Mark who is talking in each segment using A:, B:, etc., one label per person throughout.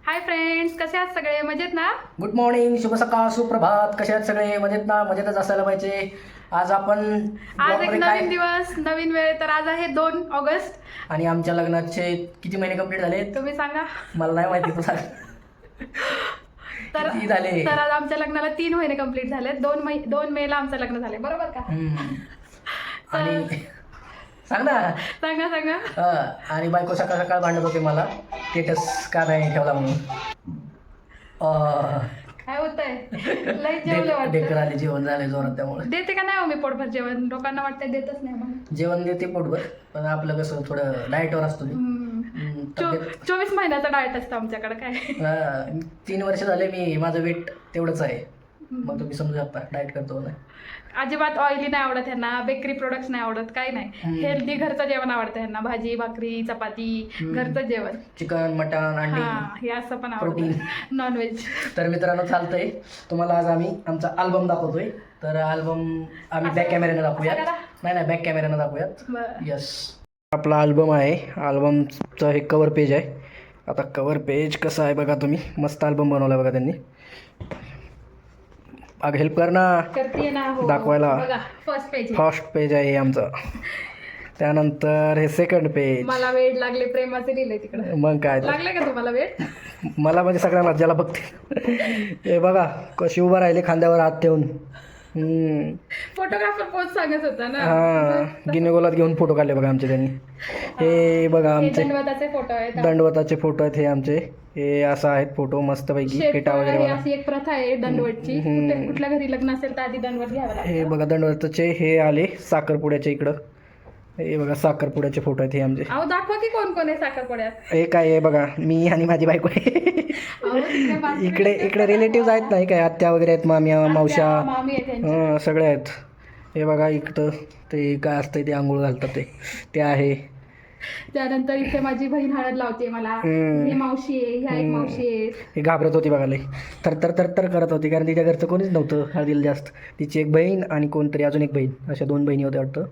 A: Hi friends, कसे आहात सगळे? मजेत ना?
B: गुड मॉर्निंग, शुभ सकाळ, सुप्रभात. कसे आहेत सगळे? मजेत ना? मजेतच असायला पाहिजे. आज आपण
A: आज एक
B: ब्लॉगमध्ये
A: नवीन दिवस, नवीन वेळ. तर आज आहे 2 ऑगस्ट.
B: आणि आमच्या लग्नाचे किती महिने कंप्लीट झाले?
A: तुम्ही सांगा.
B: मला नाही माहिती, तू सांग.
A: तर
B: किती झाले?
A: तर आज आमच्या लग्नाला 3 महिने कंप्लीट झाले. 2 मेला आमचं लग्न झाले, बरोबर का?
B: आणि सांग ना.
A: सांगा सांगा.
B: आणि बायको सकाळ सकाळ भांडत होते मला, स्टेटस का नाही ठेवला म्हणून.
A: काय होतंय? लई जेवलं
B: डेकर
A: वाटतं.
B: आले, जेवण झाले जोरात, त्यामुळे
A: देते का नाही हो मी पोटभर जेवण? लोकांना वाटतं देतच नाही म्हणून.
B: जेवण देते पोटभर, पण आपलं कसं थोडं डाएटवर असतो मी. तब्येत
A: 24 महिन्याचा डाएट असतं आमच्याकडे. काय
B: 3 वर्ष झाले मी, माझं वेट तेवढंच आहे. मग तुम्ही समजू शकता डाएट करतो ना.
A: अजिबात ऑइली नाही आवडत ह्यांना, बेकरी प्रोडक्ट्स नाही आवडत, काही नाही. हेल्दी घरचं जेवण आवडतं ह्यांना. भाजी भाकरी चपाती, घरचं जेवण.
B: चिकन, मटण, अंडी,
A: हे असं पण
B: प्रोटीन,
A: आवडतं, नॉनव्हेज.
B: तर मित्रांनो चालतंय. तुम्हाला आज आम्ही आमचा अल्बम दाखवतोय. तर अल्बम आम्ही बॅक कॅमेऱ्यानं दाखवूयात. नाही, बॅक कॅमेऱ्यानं दाखवूयात. यस, आपला अल्बम आहे. अल्बमचं हे कवर पेज आहे. आता कवर पेज कसं आहे बघा तुम्ही. मस्त अल्बम बनवला बघा त्यांनी. अग हेल्प कर ना.
A: करते ना हो.
B: दाखवायला.
A: बघा, फर्स्ट
B: पेज आहे आमचं. त्यानंतर हे सेकंड पेज.
A: मला वेळ लागले प्रेमाचे लिहिले तिकडे.
B: मग काय
A: लागले का तुम्हाला वेळ?
B: मला म्हणजे सगळ्यांना ज्याला बघते. हे बघा कशी उभं राहिले खांद्यावर हात ठेवून.
A: फोटोग्राफर पोच सांगत होता ना.
B: हां, गिनेगोलात घेऊन फोटो काढले बघा आमचे त्यांनी. हे बघा आमचे
A: दंडवताचे फोटो आहेत.
B: दंडवताचे फोटो आहेत हे आमचे. हे असं आहेत फोटो मस्तपैकी. फेटा वगैरे बघा.
A: अशी एक प्रथा आहे दंडवतची. कुठल्या घरी लग्न असेल तर आधी दंडवत घ्यावं लागतं.
B: हे बघा दंडवताचे. हे आले साखरपुड्याच्या इकडं. हे बघा साखरपुड्याचे फोटो आहेत हे आमचे.
A: अहो दाखवा की कोण कोण आहे साखरपुड्यात.
B: हे काय आहे बघा, मी आणि माझी बायको आहे. इकडे रिलेटिव्ह आहेत नाही काय, आत्या वगैरे आहेत, माम्या मावश्या,
A: मामी आहे त्यांची.
B: सगळे आहेत. हे बघा इकडं ते काय असतंय ते आंघोळ घालतात ते आहे.
A: त्यानंतर इथे माझी बहीण हळद लावते मला. ही मावशी आहे, ह्या एक मावशी आहे.
B: हे घाबरत होती बघा लई. तर करत होती, कारण तिच्या घरचं कोणीच नव्हतं हळदीला जास्त. तिची एक बहीण आणि कोणतरी अजून एक बहीण, अशा 2 बहिणी होत्या वाटतं.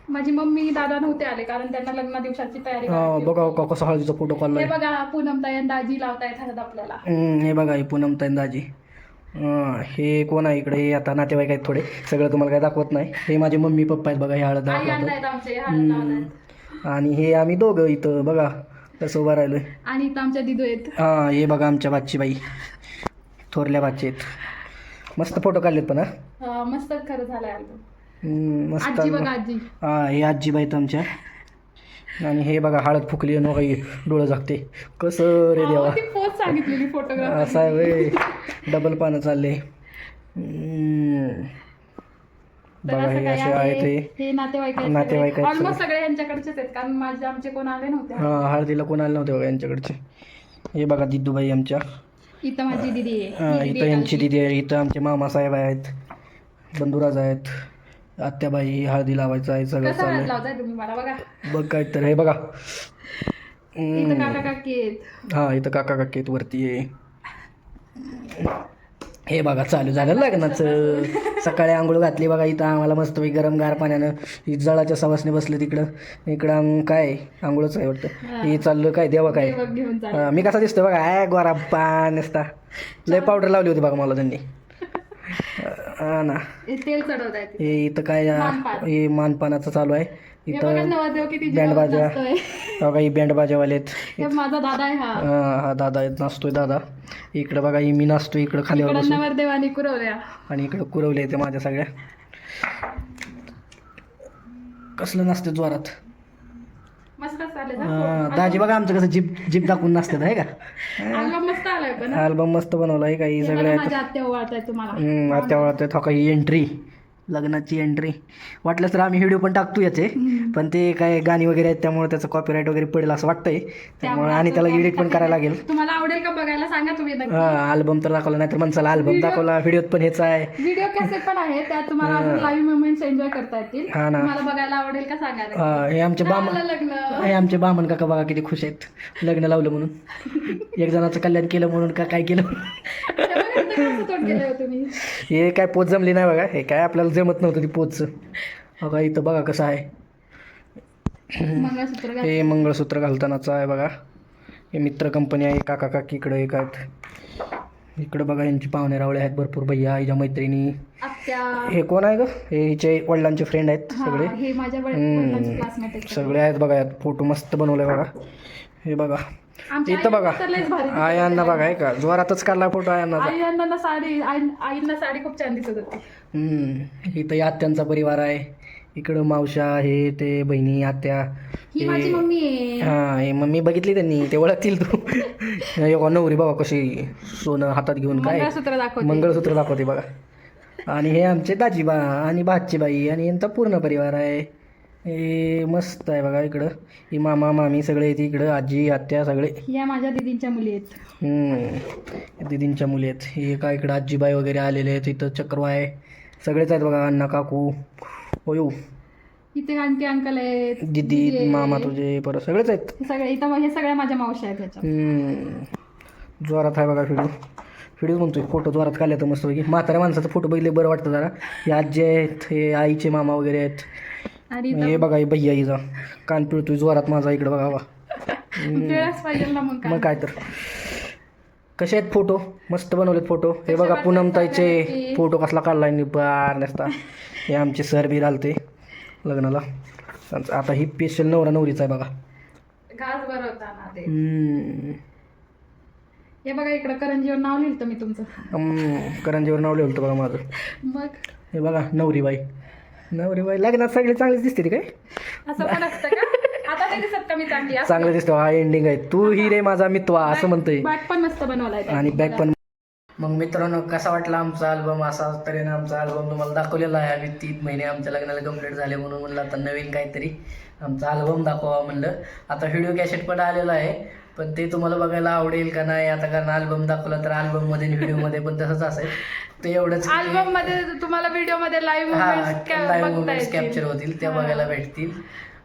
A: माझी मम्मी दादा नव्हते आले कारण त्यांना लग्ना दिवसाची तयारी करायची
B: बघा
A: होती.
B: कसं हळदीचा फोटो काढलाय.
A: हे बघा पूनमताई आणि दाजी लावतायत हळद आपल्याला.
B: हे बघा ही पूनमताई दाजी. हे कोण आहे इकडे? हे आता नातेवाईक आहेत थोडे, सगळं तुम्हाला काय दाखवत नाही. हे माझे मम्मी पप्पा आहेत बघा. हे हळद
A: आई
B: दाखवतात.
A: आणतायत आमचे हळद लावतायत.
B: आणि हे आम्ही दोघं इथं बघा कसं उभं राहिलोय.
A: आणि इथं आमच्या दिदू आहेत.
B: हे बघा आमच्या बाई, थोरल्या बाची आहेत. मस्त फोटो काढलेत पण.
A: मस्त खरं झालंय अल्बम.
B: मस्त.
A: आजी बघा आजी.
B: हे आजीबाई आहेत आमच्या. आणि हे बघा हळद फुकली आणि काही डोळं झाकते. कसं रे देवा.
A: ती पोच सांगितलेली फोटोग्राफर.
B: असं आहे वे. डबल पानं चालले. बघा हे असे आहेत.
A: हे नातेवाईक
B: नातेवाईक आहेत
A: ऑलमोस्ट सगळे यांच्याकडचेच आहेत कारण माझे आमचे कोण आले नव्हते.
B: हळदीला कोण आले नव्हते बघा यांच्याकडचे. हे बघा दिदूबाई आमच्या.
A: इथं माझी दिदी आहे.
B: इथं यांची दिदी आहे. इथं आमचे मामासाहेब आहेत, बंधुराज आहेत, आत्याबाई. हळदी लावायचं आहे सगळं
A: कसं हळद
B: चाललंय.
A: लावताय तुम्ही मला बघा.
B: बघ काय तर हे बघा.
A: इथं काका काकी आहेत.
B: इथं काका काकी आहेत वरती आहे. हे बघा चालू झालं लग्नाचं. सकाळी आंघोळ घातली बघा इथं आम्हाला मस्तपैकी गरम गार पाण्यानं. ही जळाच्या सवासने बसले इकडं काय आंघोळच आहे वाटतं. हे चाललं काय देवा काय.
A: घेऊन जा.
B: मी कसा दिसतोय बघा. गोरा पान नसता. लय पावडर लावली होती बघा मला त्यांनी. ना
A: तेल चढवतायत.
B: हे इथं काय हे मानपानाचं चालू आहे इथं.
A: नवरदेव किती
B: बँडबाजा बघा. ही बँडबाजावाले आहेत.
A: माझा दादा आहे
B: हा दादा आहेत. नाचतोय दादा. इकडं बघा ही मी नाचतोय इकडं खालीवर बसून.
A: नवरदेवानी कुरवल्या.
B: आणि इकडं कुरवले ते माझ्या सगळ्या. कसलं नाचते जोरात.
A: मस्त चालेल.
B: दाजी बघा आमचं कसं जीप दाखवून नाचतात आहे का.
A: अल्बम मस्त आलाय पण.
B: अल्बम मस्त बनवला आहे काही सगळ्या.
A: माझ्या आत्या ओवाळताय तुम्हाला.
B: आत्या वळतात. हो ही एंट्री, लग्नाची एंट्री. वाटलंच तर आम्ही व्हिडिओ पण टाकतो याचे, पण ते काय गाणी वगैरे आहेत त्यामुळे त्याचं कॉपीराईट वगैरे पडेल असं वाटतंय. त्यामुळे आणि त्याला एडिट पण करायला लागेल.
A: तुम्हाला आवडेल का बघायला सांगा तुम्ही.
B: अल्बम तर दाखवला नाही तर मनसाला अल्बम दाखवला. व्हिडिओत पण हेच आहे.
A: व्हिडिओ कॅसेट पण आहे त्यात तुम्हाला लाईव्ह मोमेंट्स एन्जॉय करता येतील. तुम्हाला बघायला आवडेल का सांगा.
B: हे आमचे बामण.
A: लग्न.
B: हे आमचे बामण काका बघा किती खुश आहेत. लग्न लावलं म्हणून. एक जणाचं कल्याण केलं म्हणून का काय केलं.
A: तुम्ही
B: हे काय पोच जमली नाही बघा. हे काय आपल्याला जमत नव्हतं ती पोचचं. बघा इथं बघा कसं आहे.
A: मंगळसूत्र
B: हे मंगळसूत्र घालतानाचं आहे बघा. हे मित्र कंपनी आहे, काका काकी इकडे एक आहेत. इकडं बघा यांची पाहुणे रावळे आहेत भरपूर, भैया हिच्या मैत्रिणी.
A: आत्या.
B: हे कोण आहे ग? हे हिचे वडिलांचे फ्रेंड आहेत सगळे.
A: हे माझ्या वडिलांचे क्लासमेट आहेत.
B: सगळे आहेत बघा, यात फोटो मस्त बनवले बघा. हे बघा इथं बघा, आयांना बघा आहे का, जोरातच काढला फोटो आयांना.
A: आईंना साडी खूप छान दिसत होती.
B: इथं या आत्यांचा परिवार आहे. इकडं मावशा, हे ते बहिणी, आत्या.
A: ही माझी मम्मी आहे.
B: हा, हे मम्मी बघितली त्यांनी, ते ओळखतील तू. नवरी बघा कशी सोनं हातात घेऊन काय मंगळसूत्र दाखवते बघा. आणि हे आमचे दाजीबा आणि बाई आणि यांचा पूर्ण परिवार आहे. हे मस्त आहे बघा. इकडं ही मामा मामी सगळे येते, इकडं आजी आत्या सगळे.
A: या माझ्या दीदींच्या मुली आहेत.
B: दीदींच्या मुली आहेत. हे काय इकडं आजीबाई वगैरे आलेले आहेत. इथं चक्रवा आहे, सगळेच आहेत बघा. अण्णा काकू, हो
A: इथे आंटी अंकल आहेत,
B: दीदी मामा तुझे परत सगळेच आहेत.
A: सगळे इथं हे सगळ्या माझ्या मावश्या आहेत ह्याच्यात.
B: जोरात आहे बघा व्हिडिओ म्हणतोय. फोटो जोरात काढले तर मस्त पैकी. म्हाताऱ्या माणसाचा फोटो बघितले बरं वाटतं जरा. हे आजी आहेत, हे आईचे मामा वगैरे आहेत.
A: आणि
B: हे बघा हे भैया हिचा कान पिळतोय जोरात माझा. इकडं बघा
A: पाहिजे ना
B: मग काय तर. कसे आहेत फोटो, मस्त बनवलेत फोटो. हे बघा पूनमताईचे फोटो कसला काढलाय निबार नसता. हे आमचे सर बी आलते लग्नाला. आता ही स्पेशल नवरा नवरीचा आहे बघा.
A: घास भरवताना ते. हे बघा इकडं करंजीवर नाव लिहिलं मी तुमचं.
B: करंजीवर नाव लिहिलं होतं बघा माझं.
A: मग
B: हे बघा नवरीबाई लग्नात सगळे चांगलेच दिसते काय?
A: असं पण असतं का? आता नाही दिसत का मी चांगली?
B: चांगले दिसतो. हा एंडिंग आहे. तू ही रे माझा मित्वा असं म्हणतोय.
A: बॅग पण मस्त बनवलाय
B: आणि बॅग पण. मग मित्रांनो कसा वाटला आमचा अल्बम? असा तऱ्हेने आमचा अल्बम तुम्हाला दाखवलेला आहे. आणि 3 महिने आमच्या लग्नाला कंप्लीट झाले म्हणून म्हणलं आता नवीन काहीतरी आमचा अल्बम दाखवा म्हणलं. आता व्हिडिओ कॅसेट पण आलेला आहे, पण ते तुम्हाला बघायला आवडेल का नाही आता, कारण अल्बम दाखवला तर अल्बममध्ये आणि व्हिडिओमध्ये पण तसंच असेल. ते एवढंच
A: अल्बम मध्ये तुम्हाला व्हिडिओ मध्ये लाईव्ह
B: मुवमेंट्स कॅप्चर होतील, त्या बघायला भेटतील.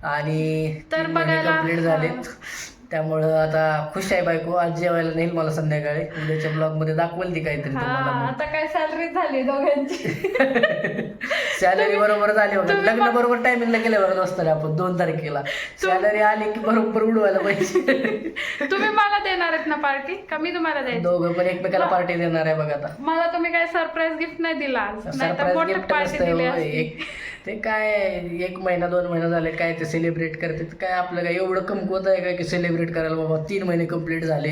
B: आणि तर कंप्लीट झालेत, त्यामुळं आता खुश आहे बायको. आज जेवायला नेईल मला संध्याकाळी. उद्याच्या ब्लॉगमध्ये दाखवेल ती काहीतरी तुम्हाला.
A: आता काय सॅलरी झाली दोघांची.
B: सॅलरी बरोबर झाली होती. लग्न बरोबर टायमिंगला गेल्या बरोबर असतं आपण 2 तारखेला. सॅलरी आली की बरोबर उडवायला पाहिजे.
A: तुम्ही मला देणार आहेत ना पार्टी का मी तुम्हाला द्यायची?
B: दोघं पण एकमेकाला पार्टी देणार आहे बघा. आता
A: मला तुम्ही काय सरप्राईज गिफ्ट नाही दिला?
B: सरप्राईज गिफ्ट नसतं. ते काय 1 महिना 2 महिना झाले काय ते सेलिब्रेट करते. काय आपलं काय एवढं कमकुवत आहे काय की सेलिब्रेट करायला? बाबा 3 महिने कंप्लीट झाले,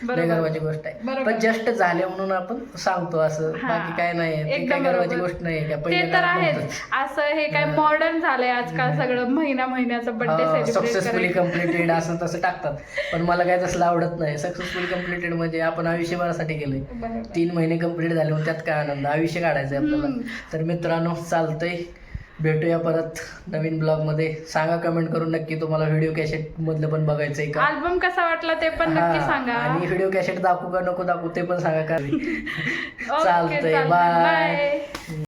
B: गर्वाची गोष्ट आहे. पण जस्ट झाले म्हणून आपण सांगतो असं, बाकी काय नाही. काय गर्वाची गोष्ट नाही का?
A: ते तर आहेच. असं हे काय मॉडर्न झालंय आजकाल सगळं. महिन्याचं बर्थडे सेलिब्रेट
B: सक्सेसफुली कम्प्लिटेड असं तसं टाकतात. पण मला काय तसलं आवडत नाही. सक्सेसफुली कम्प्लिटेड म्हणजे आपण आयुष्यभरासाठी केलंय. 3 महिने कंप्लीट झाले म्हणून त्यात काय आनंद, आयुष्य काढायचंय आपल्याला. तर मित्रांनो चालतंय, भेटूया परत नवीन ब्लॉगमध्ये. सांगा कमेंट करून नक्की तुम्हाला व्हिडिओ कॅसेट मधलं पण बघायचंय का?
A: अल्बम कसा वाटला ते पण नक्की सांगा.
B: आणि व्हिडिओ कॅसेट दाखवू का नको दाखवू ते पण सांगा. चालतंय, बाय.